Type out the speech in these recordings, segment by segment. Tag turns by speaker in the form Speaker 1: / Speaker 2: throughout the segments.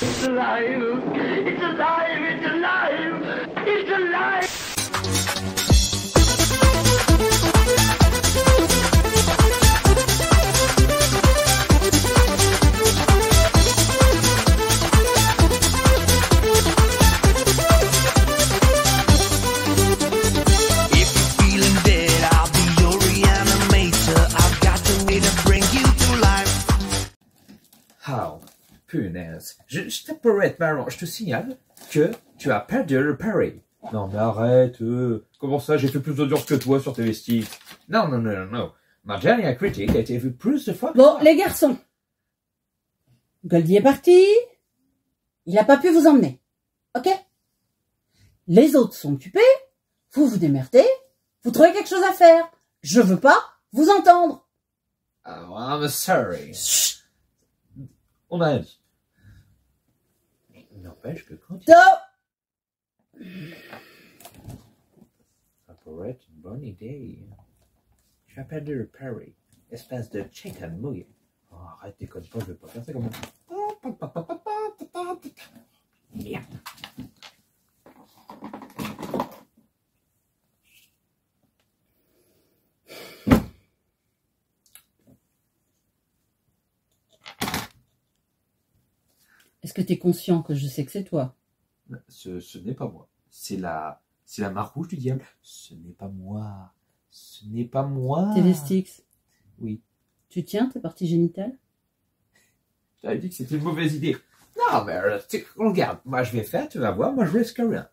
Speaker 1: It's alive! It's alive! It's alive! It's alive!
Speaker 2: Oh, punaise. Je t'appellerai être marrant. Je te signale que tu as perdu le pari. Non, mais arrête. Comment ça, j'ai fait plus d'audience que toi sur TV Stick? Non, non, non, non, non. Ma dernière critique a été vue plus de fois que
Speaker 3: Bon,
Speaker 2: ça.
Speaker 3: les garçons. Goldie est parti. Il n'a pas pu vous emmener. Ok? Les autres sont occupés. Vous vous démerdez. Vous trouvez quelque chose à faire. Je veux pas vous entendre.
Speaker 2: Oh, I'm sorry.
Speaker 3: Chut.
Speaker 2: On a dit. N'empêche que quand
Speaker 3: Stop.
Speaker 2: ça pourrait être une bonne idée. Tu as perdu le pari. Espèce de chicken mouillé. Oh, arrête, déconne pas, je vais pas faire ça comme ça. Merde.
Speaker 3: Est-ce que tu es conscient que je sais que c'est toi?
Speaker 2: Ce n'est pas moi. C'est la marque rouge du diable. Ce n'est pas moi. Ce n'est pas moi.
Speaker 3: TV Sticks.
Speaker 2: Oui.
Speaker 3: Tu tiens tes parties génitales?
Speaker 2: J'avais dit que c'était une mauvaise idée. Non, mais regarde, moi je vais faire, tu vas voir, moi je risque rien.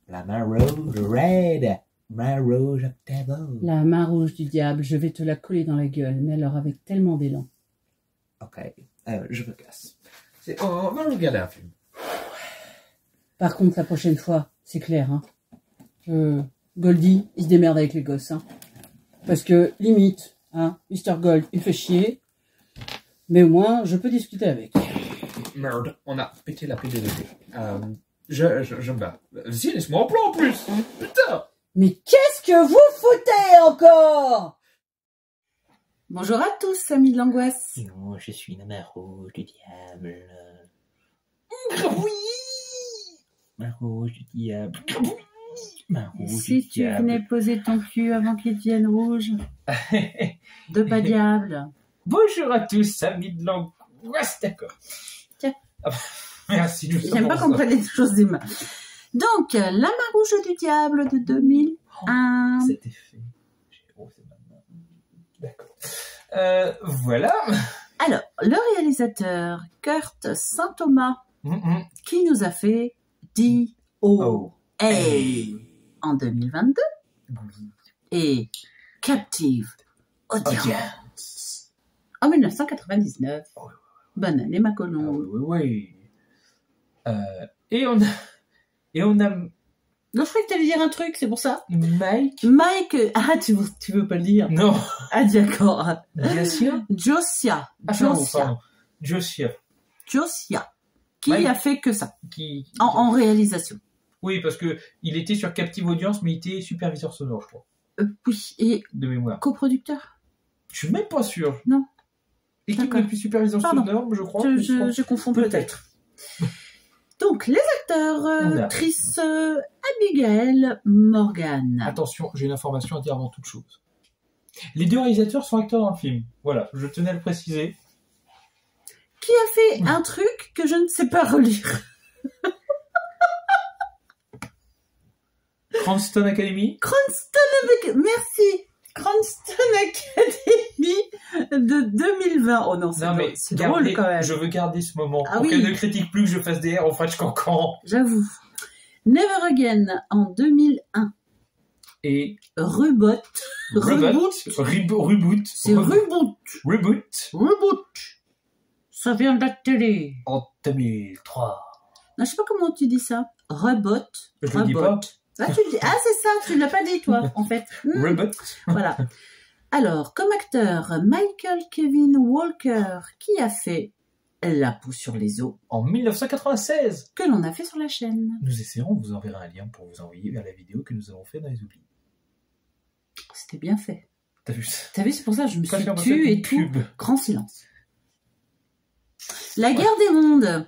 Speaker 2: La main rouge, red, main rouge, octavo.
Speaker 3: La main rouge du diable, je vais te la coller dans la gueule, mais alors avec tellement d'élan.
Speaker 2: Ok, je me casse. On va regarder un film.
Speaker 3: Par contre, la prochaine fois, c'est clair, hein. Goldie, il se démerde avec les gosses, hein. Parce que, limite, hein, Mr. Gold, il fait chier. Mais au moins, je peux discuter avec.
Speaker 2: Merde, on a pété la PDD. Je me bats. Si, laisse-moi en plan en plus. Putain.
Speaker 3: Mais qu'est-ce que vous foutez encore? Bonjour à tous, amis de l'angoisse.
Speaker 4: Non, je suis la main rouge du diable.
Speaker 2: Oui.
Speaker 4: Main rouge du diable. Main rouge
Speaker 3: Si
Speaker 4: du
Speaker 3: tu
Speaker 4: diable.
Speaker 3: venais poser ton cul avant qu'il devienne rouge. De pas diable.
Speaker 4: Bonjour à tous, amis de l'angoisse, d'accord.
Speaker 3: Tiens.
Speaker 4: Ah bah, merci, nous
Speaker 3: J'aime pas qu'on prenne les choses des mains. Donc, la main rouge du diable de 2001.
Speaker 4: C'était fait. Oh, c'est maintenant. D'accord. Voilà.
Speaker 3: Alors, le réalisateur Kurt Saint-Thomas, qui nous a fait D.O.A. en 2022 et Captive Audience en 1999. Bonne année, ma colombe.
Speaker 4: Oui. Et on a
Speaker 3: Non, je croyais que tu allais dire un truc, c'est pour ça.
Speaker 4: Mike.
Speaker 3: Ah, tu veux pas le dire?
Speaker 4: Non.
Speaker 3: Ah, d'accord.
Speaker 4: Josia.
Speaker 3: Josia.
Speaker 4: Josia.
Speaker 3: Qui
Speaker 4: Mike.
Speaker 3: a fait que ça
Speaker 4: Qui...
Speaker 3: en réalisation.
Speaker 4: Oui, parce que il était sur Captive Audience, mais il était superviseur sonore, je crois,
Speaker 3: Oui, et
Speaker 4: de mémoire.
Speaker 3: coproducteur.
Speaker 4: Je suis même pas sûr.
Speaker 3: Non.
Speaker 4: Équipe
Speaker 3: D'accord.
Speaker 4: depuis superviseur
Speaker 3: Pardon.
Speaker 4: sonore, je crois.
Speaker 3: Je confonds peut-être. Donc, les acteurs,
Speaker 4: On a-
Speaker 3: actrice Abigail Morgan.
Speaker 4: Attention, j'ai une information à dire avant toute chose. Les deux réalisateurs sont acteurs dans le film. Voilà, je tenais à le préciser.
Speaker 3: Qui a fait un truc que je ne sais pas relire.
Speaker 4: Cranston Academy.
Speaker 3: Merci. Cranston Academy de 2020. Oh non,
Speaker 4: Non mais
Speaker 3: c'est drôle quand même.
Speaker 4: je veux garder ce moment.
Speaker 3: Ah
Speaker 4: pour
Speaker 3: oui.
Speaker 4: qu'elle ne critique plus que je fasse des R en French Cancan.
Speaker 3: J'avoue. Never Again en 2001.
Speaker 4: Et
Speaker 3: Reboot.
Speaker 4: Reboot.
Speaker 3: C'est Reboot.
Speaker 4: Reboot.
Speaker 3: Ça vient de la télé.
Speaker 4: En 2003.
Speaker 3: Non, je sais pas comment tu dis ça. Reboot.
Speaker 4: Je le dis pas.
Speaker 3: Ah, c'est ça, tu l'as pas dit, toi, en fait.
Speaker 4: Reboot.
Speaker 3: Voilà. Alors, comme acteur, Michael Kevin Walker, qui a fait La peau sur les os,
Speaker 4: En 1996.
Speaker 3: que l'on a fait sur la chaîne.
Speaker 4: Nous essaierons de vous enverrer un lien pour vous envoyer vers la vidéo que nous avons fait dans les oublis.
Speaker 3: C'était bien fait.
Speaker 4: T'as vu ça?
Speaker 3: T'as vu, c'est pour ça que je me
Speaker 4: Pas
Speaker 3: suis
Speaker 4: faire
Speaker 3: tue
Speaker 4: une
Speaker 3: et tout.
Speaker 4: pub.
Speaker 3: Grand silence. La guerre des mondes,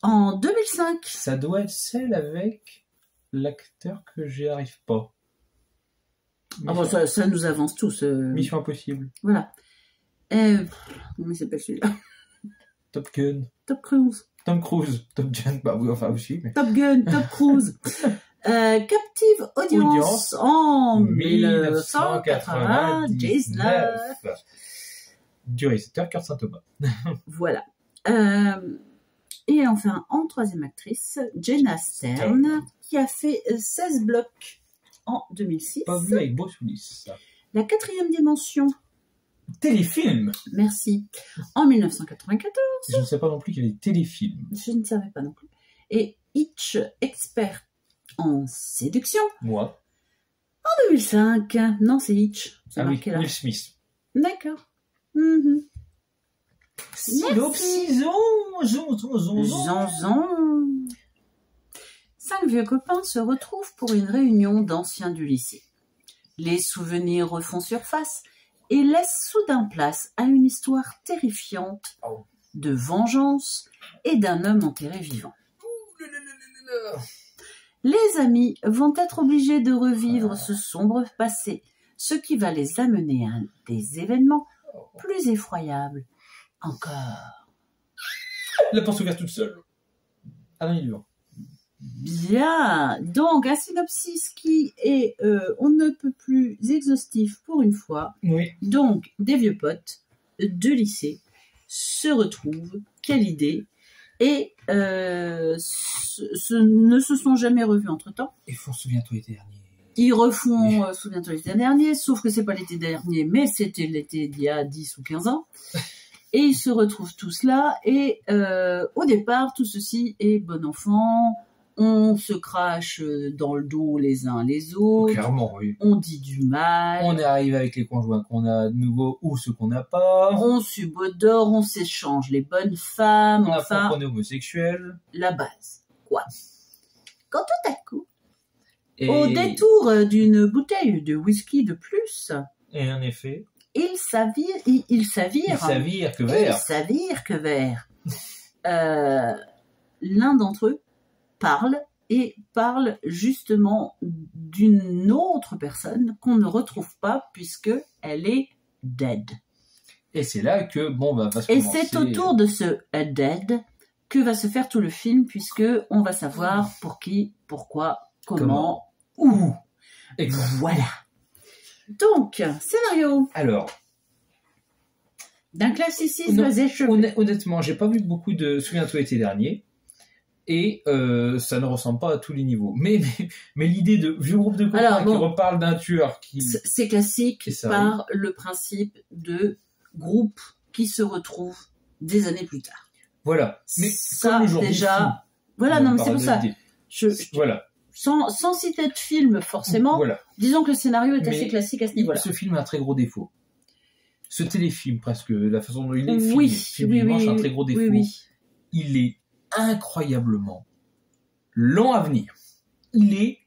Speaker 3: en 2005.
Speaker 4: Ça doit être celle avec l'acteur que j'y arrive pas.
Speaker 3: Ah bon, ça nous avance tous.
Speaker 4: Mission Impossible.
Speaker 3: Voilà. Comment il s'appelle celui-là?
Speaker 4: Top Gun.
Speaker 3: Top Cruise.
Speaker 4: Tom Cruise. Top Gun, bah oui, enfin aussi. Mais...
Speaker 3: Top Gun, Top Cruise. Captive Audience en 1999.
Speaker 4: Du réalisateur Kurt Saint-Thomas.
Speaker 3: Voilà. Et enfin, en troisième actrice, Jenna Stern, qui a fait 16 blocs en 2006.
Speaker 4: Pas vu avec Bruce Willis.
Speaker 3: La quatrième dimension.
Speaker 4: Téléfilm.
Speaker 3: Merci. En 1994.
Speaker 4: Je ne sais pas non plus qu'il y avait des téléfilms.
Speaker 3: Je ne savais pas non plus. Et Hitch, expert en séduction.
Speaker 4: Moi.
Speaker 3: En 2005. Non, c'est Hitch. C'est marqué là.
Speaker 4: Will Smith.
Speaker 3: D'accord.
Speaker 4: Synopsis.
Speaker 3: Zonzon. 5 vieux copains se retrouvent pour une réunion d'anciens du lycée. Les souvenirs refont surface et laissent soudain place à une histoire terrifiante de vengeance et d'un homme enterré vivant. Les amis vont être obligés de revivre ce sombre passé, ce qui va les amener à des événements plus effroyables encore.
Speaker 4: La porte s'ouvre toute seule. Ah non, il est vivant.
Speaker 3: Bien, donc un synopsis qui est on ne peut plus exhaustif pour une fois.
Speaker 4: Oui.
Speaker 3: Donc des vieux potes de lycée se retrouvent, quelle idée, et ne se sont jamais revus entre temps.
Speaker 4: Et font Souviens-toi l'été dernier.
Speaker 3: Ils refont Souviens-toi l'été dernier, sauf que c'est pas l'été dernier, mais c'était l'été d'il y a 10 ou 15 ans. Et ils se retrouvent tous là, et au départ, tout ceci est bon enfant. On se crache dans le dos les uns les autres.
Speaker 4: Clairement, oui.
Speaker 3: On dit du mal.
Speaker 4: On arrive avec les conjoints qu'on a de nouveau ou ceux qu'on n'a pas.
Speaker 3: On subodore, on s'échange les bonnes femmes.
Speaker 4: On
Speaker 3: enfin,
Speaker 4: apprend qu'on est homosexuel.
Speaker 3: la base. Quoi. Quand tout à coup,
Speaker 4: Et...
Speaker 3: au détour d'une bouteille de whisky de plus,
Speaker 4: Et en effet,
Speaker 3: il s'avire
Speaker 4: il s'avère que vert.
Speaker 3: Il s'avère que vert. L'un d'entre eux parle justement d'une autre personne qu'on ne retrouve pas puisque elle est dead.
Speaker 4: Et c'est là que, bon, va se
Speaker 3: Et
Speaker 4: commencer...
Speaker 3: c'est autour de ce dead que va se faire tout le film puisque on va savoir pour qui, pourquoi, comment, où.
Speaker 4: Exactement.
Speaker 3: Voilà. Donc, scénario.
Speaker 4: Alors,
Speaker 3: D'un classicisme achevé.
Speaker 4: honnêtement, j'ai pas vu beaucoup de Souviens-toi l'été dernier. Et ça ne ressemble pas à tous les niveaux. Mais l'idée de vieux groupe de copains qui reparlent d'un tueur qui...
Speaker 3: C'est classique par le principe de groupe qui se retrouve des années plus tard.
Speaker 4: Voilà. Mais
Speaker 3: ça,
Speaker 4: comme le jour
Speaker 3: déjà... Voilà, non, mais c'est pour ça.
Speaker 4: Voilà.
Speaker 3: Sans citer de film, forcément,
Speaker 4: voilà.
Speaker 3: Disons que le scénario est assez classique à ce niveau-là.
Speaker 4: Ce film a un très gros défaut. Ce téléfilm, presque, la façon dont il est filmé, a un très gros défaut. Il est incroyablement lent à venir. Il est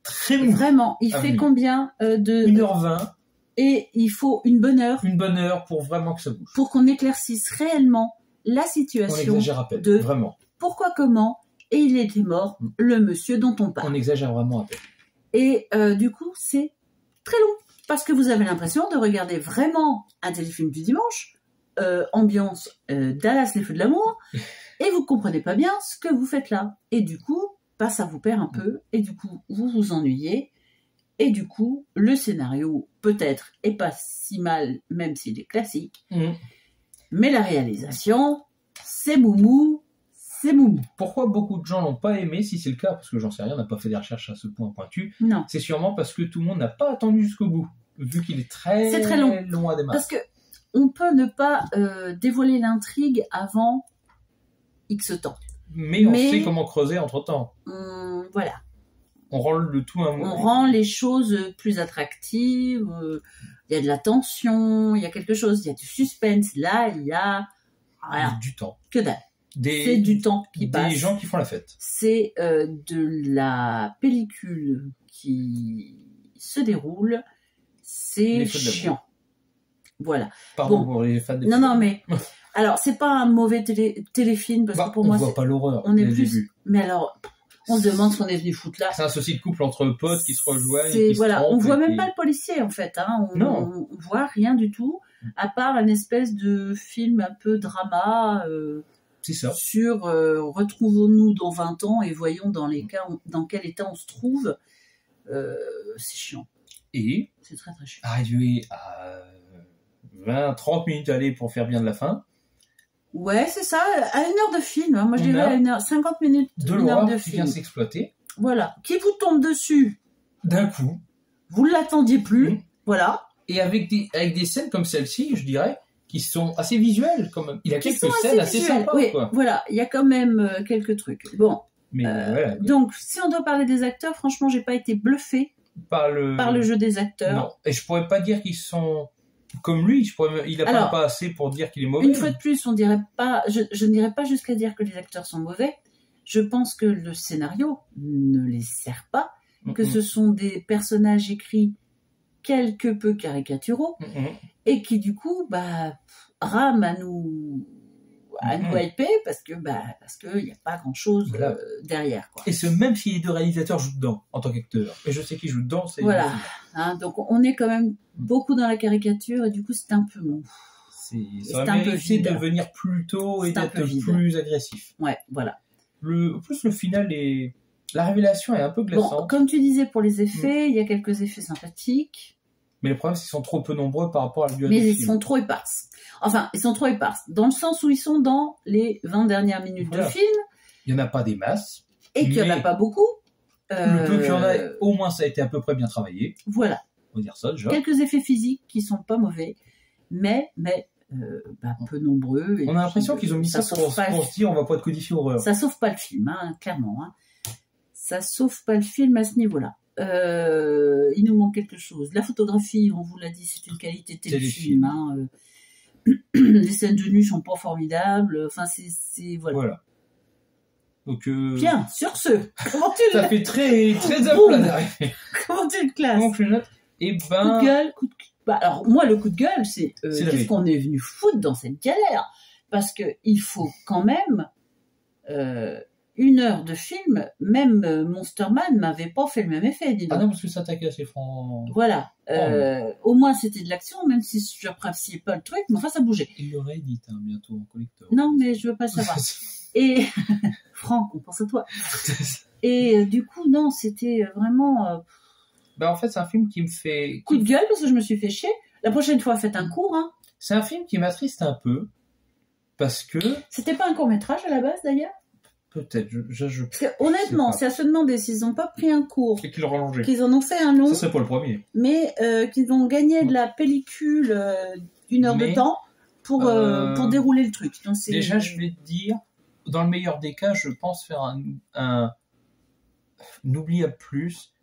Speaker 4: très mou.
Speaker 3: Vraiment, il fait combien de...
Speaker 4: 1h20.
Speaker 3: Et il faut une bonne heure.
Speaker 4: Une bonne heure pour vraiment que ça bouge.
Speaker 3: Pour qu'on éclaircisse réellement la situation.
Speaker 4: On exagère à peine,
Speaker 3: de
Speaker 4: vraiment.
Speaker 3: Pourquoi, comment, et il était mort, le monsieur dont on parle.
Speaker 4: On exagère vraiment à peine.
Speaker 3: Et du coup, c'est très long. Parce que vous avez l'impression de regarder vraiment un téléfilm du dimanche, ambiance Dallas, les feux de l'amour, et vous comprenez pas bien ce que vous faites là. Et du coup, ça vous perd un peu, et du coup, vous vous ennuyez, et du coup, le scénario, peut-être, est pas si mal, même s'il est classique, mais la réalisation, c'est moumou, c'est moumou.
Speaker 4: Pourquoi beaucoup de gens l'ont pas aimé, si c'est le cas, parce que j'en sais rien, on n'a pas fait des recherches à ce point pointu,
Speaker 3: non.
Speaker 4: C'est sûrement parce que tout le monde n'a pas attendu jusqu'au bout, vu qu'il est très long à démarrer.
Speaker 3: Parce que on peut ne pas dévoiler l'intrigue avant X temps.
Speaker 4: Mais on sait comment creuser entre-temps.
Speaker 3: Voilà.
Speaker 4: On rend le tout un
Speaker 3: On rend les choses plus attractives, il y a de la tension, il y a quelque chose, il y a du suspense. Là, il y a
Speaker 4: du temps.
Speaker 3: Que dalle. C'est du temps qui passe.
Speaker 4: Des gens qui font la fête.
Speaker 3: C'est de la pellicule qui se déroule. C'est chiant. Voilà.
Speaker 4: Pardon pour les fans de
Speaker 3: Non, mais Alors, c'est pas un mauvais téléfilm, parce que pour moi,
Speaker 4: on voit pas l'horreur.
Speaker 3: On est
Speaker 4: dès le
Speaker 3: plus...
Speaker 4: début.
Speaker 3: Mais alors, on se demande ce qu'on est venu foutre là.
Speaker 4: C'est un souci de couple entre potes qui se rejoignent. Qui
Speaker 3: Voilà,
Speaker 4: se trompent,
Speaker 3: on voit
Speaker 4: et
Speaker 3: même
Speaker 4: qui-
Speaker 3: pas le policier, en fait. Hein.
Speaker 4: Non.
Speaker 3: On voit rien du tout, à part une espèce de film un peu drama...
Speaker 4: C'est ça.
Speaker 3: sur retrouvons-nous dans 20 ans et voyons dans quel état on se trouve. C'est chiant.
Speaker 4: Et
Speaker 3: C'est très très chiant.
Speaker 4: arrivé à 20-30 minutes aller pour faire bien de la fin,
Speaker 3: Ouais, c'est ça, à 1 heure de film. Hein. Moi, je
Speaker 4: On
Speaker 3: dirais
Speaker 4: a
Speaker 3: à 1 heure, 50 minutes,
Speaker 4: de
Speaker 3: 1 heure
Speaker 4: l'horreur
Speaker 3: de
Speaker 4: qui vient
Speaker 3: film.
Speaker 4: s'exploiter
Speaker 3: Voilà. Qui vous tombe dessus,
Speaker 4: d'un coup,
Speaker 3: vous ne l'attendiez plus.
Speaker 4: Mm.
Speaker 3: Voilà.
Speaker 4: et avec des scènes comme celle-ci, je dirais, qui sont assez visuelles quand même. Il y a
Speaker 3: Qui
Speaker 4: quelques
Speaker 3: sont
Speaker 4: scènes assez
Speaker 3: visuels.
Speaker 4: sympas,
Speaker 3: Oui,
Speaker 4: quoi.
Speaker 3: voilà, il y a quand même quelques trucs. Bon,
Speaker 4: Mais voilà,
Speaker 3: donc, si on doit parler des acteurs, franchement, j'ai pas été bluffée
Speaker 4: par le
Speaker 3: jeu des acteurs.
Speaker 4: Non, et je pourrais pas dire qu'ils sont comme lui. Il a
Speaker 3: Alors,
Speaker 4: pas assez pour dire qu'il est mauvais.
Speaker 3: Une fois de plus, on dirait pas, je n'irai pas jusqu'à dire que les acteurs sont mauvais. Je pense que le scénario ne les sert pas, que ce sont des personnages écrits quelque peu caricaturaux et qui du coup rament à nous hyper parce que il n'y a pas grand chose
Speaker 4: Voilà.
Speaker 3: derrière, quoi.
Speaker 4: Et ce, même si les deux réalisateurs jouent dedans en tant qu'acteurs, et je sais qu'ils jouent dedans, c'est
Speaker 3: Voilà. Hein, donc on est quand même beaucoup dans la caricature et du coup c'est un peu long.
Speaker 4: ça
Speaker 3: C'est
Speaker 4: aurait
Speaker 3: un peu
Speaker 4: mérité
Speaker 3: vide.
Speaker 4: de venir plus tôt et
Speaker 3: C'est un peu
Speaker 4: d'être
Speaker 3: vide.
Speaker 4: plus agressif.
Speaker 3: Ouais, voilà.
Speaker 4: En plus, le final est... La révélation est un peu
Speaker 3: Bon,
Speaker 4: glaçante.
Speaker 3: comme tu disais pour les effets, il y a quelques effets sympathiques.
Speaker 4: Mais le problème, c'est qu'ils sont trop peu nombreux par rapport à la durée
Speaker 3: Mais
Speaker 4: du
Speaker 3: ils
Speaker 4: film.
Speaker 3: sont trop éparses. Enfin, ils sont trop éparses. Dans le sens où ils sont dans les 20 dernières minutes
Speaker 4: Voilà.
Speaker 3: de film
Speaker 4: Il n'y en a pas des masses.
Speaker 3: et qu'il n'y en a
Speaker 4: Mais
Speaker 3: pas beaucoup.
Speaker 4: Le peu qu'il y en a, au moins, ça a été à peu près bien travaillé.
Speaker 3: Voilà.
Speaker 4: On va dire ça, déjà.
Speaker 3: Quelques effets physiques qui sont pas mauvais, mais peu nombreux. Et
Speaker 4: On a l'impression
Speaker 3: puis,
Speaker 4: qu'ils ont mis ça
Speaker 3: sauve pas
Speaker 4: pour se dire on va pas de codifier horreur.
Speaker 3: Ça sauve pas le film, hein, clairement. Hein. Ça sauve pas le film à ce niveau-là. Il nous manque quelque chose. La photographie, on vous l'a dit, c'est une qualité téléfilm. Hein. Les scènes de nu sont pas formidables. Enfin, c'est voilà.
Speaker 4: Donc,
Speaker 3: Bien, sur ce, comment tu
Speaker 4: ça
Speaker 3: le,
Speaker 4: fait très, très
Speaker 3: Boum.
Speaker 4: à d'arriver.
Speaker 3: comment tu le classes?
Speaker 4: Comment je le note? Et
Speaker 3: Coup de gueule, alors, moi, le coup de gueule, c'est
Speaker 4: C'est
Speaker 3: qu'est-ce
Speaker 4: David.
Speaker 3: qu'on est venu foutre dans cette galère? Parce que il faut quand même 1 heure de film. Même Monsterman m'avait pas fait le même effet, dis donc.
Speaker 4: Ah non, parce que ça attaquait assez franc.
Speaker 3: Voilà. Au moins, c'était de l'action, même si je n'appréciais pas le truc, mais enfin, ça bougeait.
Speaker 4: Il le réédite bientôt en collector.
Speaker 3: Non, mais je veux pas savoir. Et Franck, on pense à toi. Et du coup, non, c'était vraiment
Speaker 4: En fait, c'est un film qui me fait...
Speaker 3: coup de gueule parce que je me suis fait chier. La prochaine fois, faites un cours. Hein.
Speaker 4: C'est un film qui m'attriste un peu, parce que...
Speaker 3: C'était pas un court-métrage à la base, d'ailleurs?
Speaker 4: Peut-être,
Speaker 3: Parce que, honnêtement, c'est à se demander s'ils n'ont pas pris un cours,
Speaker 4: C'est qu'ils l'ont rallongé.
Speaker 3: qu'ils en ont fait un long,
Speaker 4: Ça serait pas le premier.
Speaker 3: mais qu'ils ont gagné de la pellicule d'1 heure
Speaker 4: Mais,
Speaker 3: de temps pour dérouler le truc. Donc,
Speaker 4: Déjà, je vais te dire, dans le meilleur des cas, je pense faire un N'oubliable plus.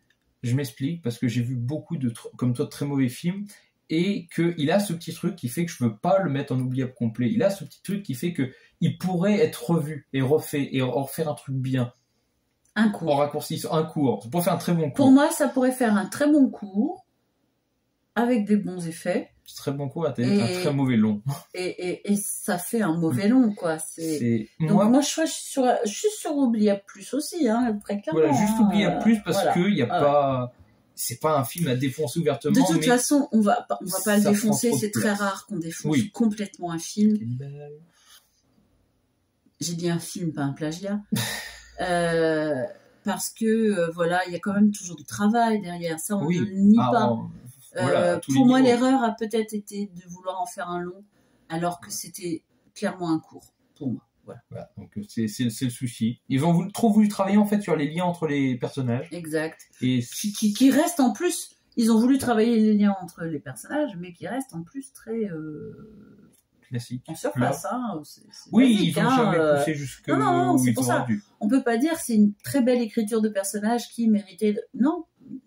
Speaker 4: Je m'explique, parce que j'ai vu beaucoup comme toi, de très mauvais films, et qu'il a ce petit truc qui fait que je veux pas le mettre en oubliable complet. Il a ce petit truc qui fait que il pourrait être revu et refait et refaire un truc bien.
Speaker 3: Un cours.
Speaker 4: En raccourcissant un cours. Ça pourrait faire un très bon cours.
Speaker 3: Pour moi, ça pourrait faire un très bon cours, avec des bons effets,
Speaker 4: Très bon cours, un très mauvais long.
Speaker 3: et ça fait un mauvais long, quoi. Donc moi, je suis sur Oubliable Plus aussi, hein, très clairement.
Speaker 4: Voilà, juste Oubliable Plus, parce
Speaker 3: voilà.
Speaker 4: que y a pas... C'est pas un film à défoncer ouvertement.
Speaker 3: De toute
Speaker 4: mais
Speaker 3: façon, on va pas le
Speaker 4: ça
Speaker 3: défoncer,
Speaker 4: prend trop de
Speaker 3: c'est très
Speaker 4: place.
Speaker 3: rare qu'on défonce
Speaker 4: Oui.
Speaker 3: complètement un film. J'ai dit un film, pas un plagiat. Parce que, voilà, il y a quand même toujours du travail derrière. Ça, on ne le nie pas.
Speaker 4: Voilà, à tous les
Speaker 3: pour moi,
Speaker 4: niveaux.
Speaker 3: l'erreur a peut-être été de vouloir en faire un long, alors que c'était clairement un court, pour moi. Voilà.
Speaker 4: Donc c'est le souci. Ils ont trop voulu travailler en fait sur les liens entre les personnages.
Speaker 3: Exact.
Speaker 4: Et
Speaker 3: Qui reste en plus, ils ont voulu travailler les liens entre les personnages, mais qui restent en plus très
Speaker 4: classique.
Speaker 3: en surface. Hein. C'est
Speaker 4: Oui,
Speaker 3: basique,
Speaker 4: ils ont
Speaker 3: hein,
Speaker 4: jamais poussé jusque
Speaker 3: non,
Speaker 4: où
Speaker 3: c'est
Speaker 4: ils
Speaker 3: pour
Speaker 4: ont
Speaker 3: ça.
Speaker 4: dû.
Speaker 3: On peut pas dire que c'est une très belle écriture de personnage qui méritait de... Non.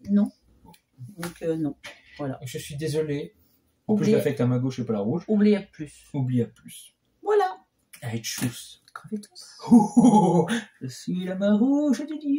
Speaker 3: Donc non. Voilà.
Speaker 4: Je suis désolé. En plus, je
Speaker 3: Oubliez-
Speaker 4: l'affecte à ma gauche et pas la rouge.
Speaker 3: Oubliable plus.
Speaker 4: Oubliable plus.
Speaker 3: Voilà.
Speaker 4: Allez, tchuss.
Speaker 3: Crevez tous.
Speaker 4: Je suis la main rouge du Dieu.